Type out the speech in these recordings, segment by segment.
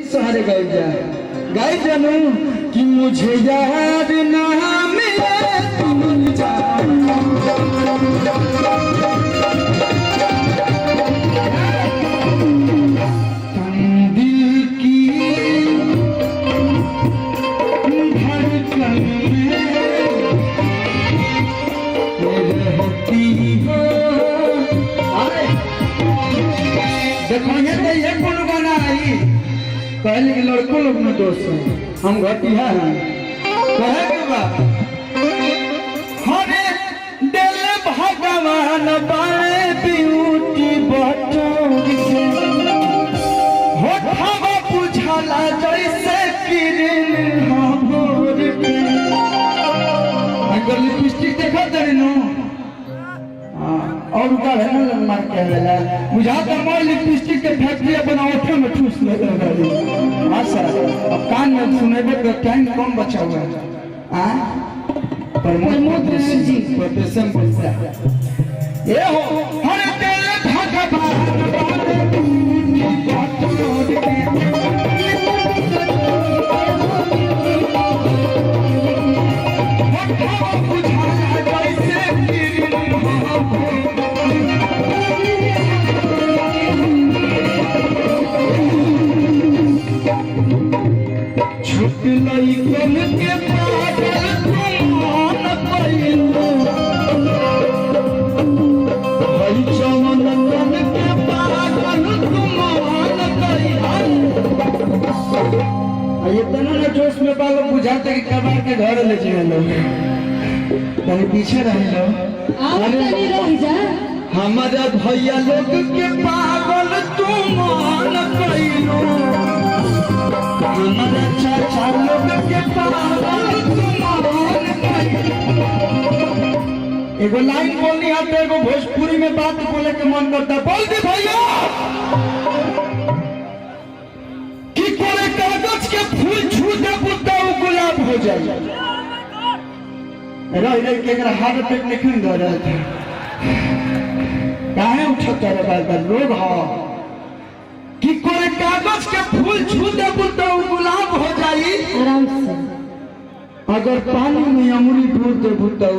सहारे गाय जानू कि मुझे याद ना मिले तुम दिल की धड़कन में रहती हो। देखो ये कौन गाना आई पहले के लड़कों लोग में दोस्त हैं, हम घटिया हैं कहे के बाद हरे दिल भगवान बारे ब्यूटी बटोरी से होठवा बुझाला जैसे किरण भोर के। अगर लिपस्टिक देखा तेरे नो और का है ना मार के वाला बुझा तो मोर लिपस्टिक के फैक्ट्री बनावट में ठूस ले गई। हां सर अब कान में सुनेबे तो टाइम कम बचा हुआ है। हां प्रमोद जी प्रोफेसर बोलता है ये हो हर दिल भगवान जोश में बाल बुझाते कि कबार के घर ले जाए लोग तनी पीछे रह लो हमारा भैया लोग के पागल तू मान कइलो हमारा चाचा लोग के पागल तू मान कइलो। एगो लाइन बोलनी आते एगो भोजपुरी में बात बोले के मन करता बोल दे भैया कि कोई कागज के फूल छूटे बुद्धा गुलाब हो जाए रह के अगर हार्ट अटैक नहीं दे रहा था काहे उठता रे बार लोग हो कि कोई कागज के फूल छूटे बुद्धा गुलाब हो जाए आराम से। अगर पानी में अमूरी दूर दे बुद्धा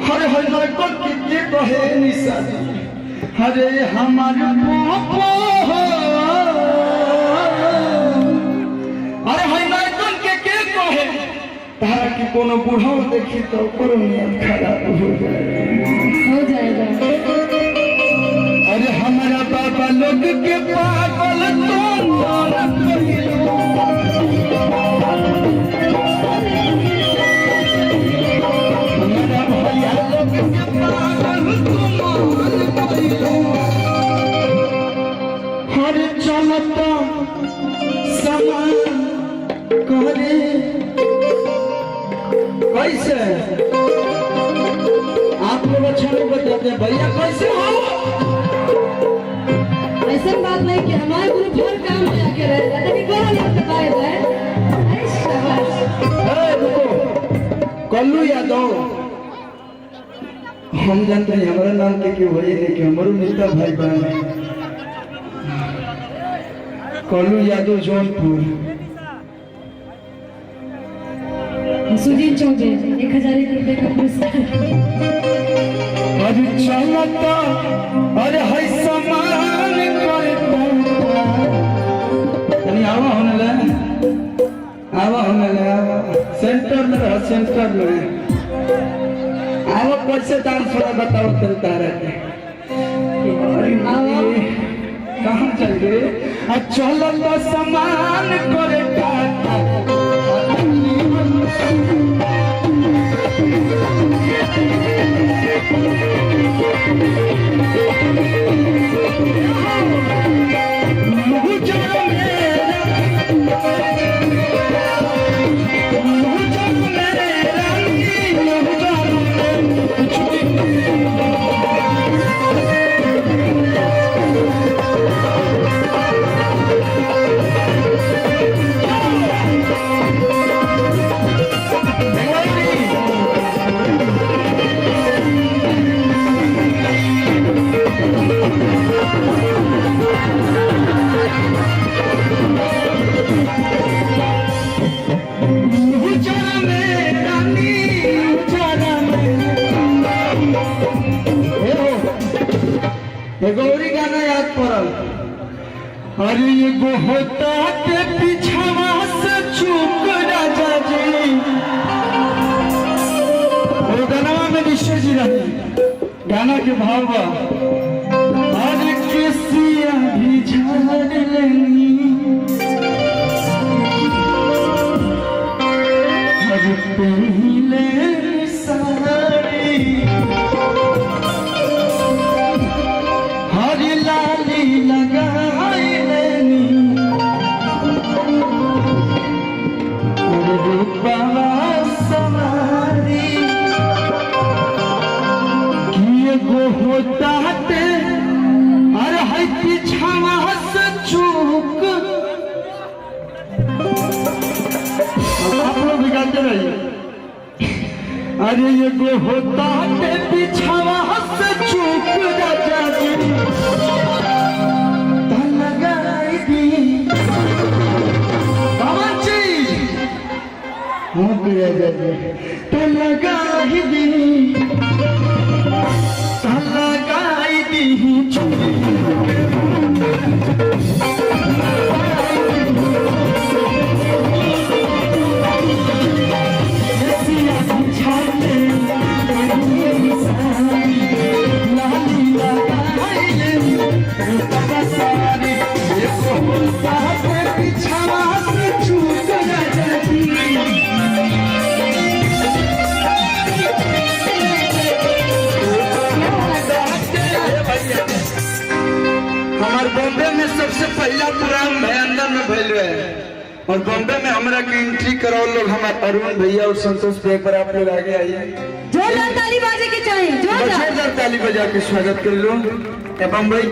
हरे हरे लड़कों के कहे निशानी हरे हमारे पापा अरे हई लड़कन के कहे तारा की कोनो बूढ़ा देखी तो करो नियत खराब हो जाएगा। अरे हमारा बाबा लोग के पागल तो मान कइलो हमारा भैया लोग के पागल तो मान कइलो। हर चलता समान करे कैसे आप लोग अच्छा लोग बताते हैं भैया कैसे हो। ऐसा बात नहीं कि हमारे ग्रुप हर काम में आके रहेगा लेकिन कौन नहीं बताए जाए। अरे शाबाश रुको कल्लू यादव हम जानते हैं हमारा नाम के क्यों भाई नहीं कि हमारे नेता भाई बहन कल्लू यादव जौनपुर सुजीत चौधरी 1000 रुपए का पुरस्कार। अरे चलता अरे है समान करता तनी आवा होने ले सेंटर में रह सेंटर में आवा कैसे डांस थोड़ा बताओ चलता रहे कहाँ चल गए। चलता समान करता Thank you. अरे ये गोहता के पीछावा से चूक राजा जी और गाना में विश्व जी रहे गाना के भाव बा अरे केसिया भी झाड़ लेनी अरे पहले साड़ी हरी लाली लगाई लेनी रूपवा सवारी किए गो होता ते अरे है पीछावा से चूक आप लोग भी गाते रहिए अरे ये गो होता ते पीछावा से चूक राजा जी लगाई दी बाबा जी राजा जी तो लगाई दी लगाई दी हमारे बॉम्बे में सबसे पहला प्रोग्राम भयंदर में भइल रहे और बॉम्बे में हमरा के एंट्री कराओ लोग हमारे अरुण भैया और संतोष भैया पर आप लोग आगे आइए जोरदार ताली बाजे के चाहिए जोरदार ताली बजा के स्वागत कर लो बम्बई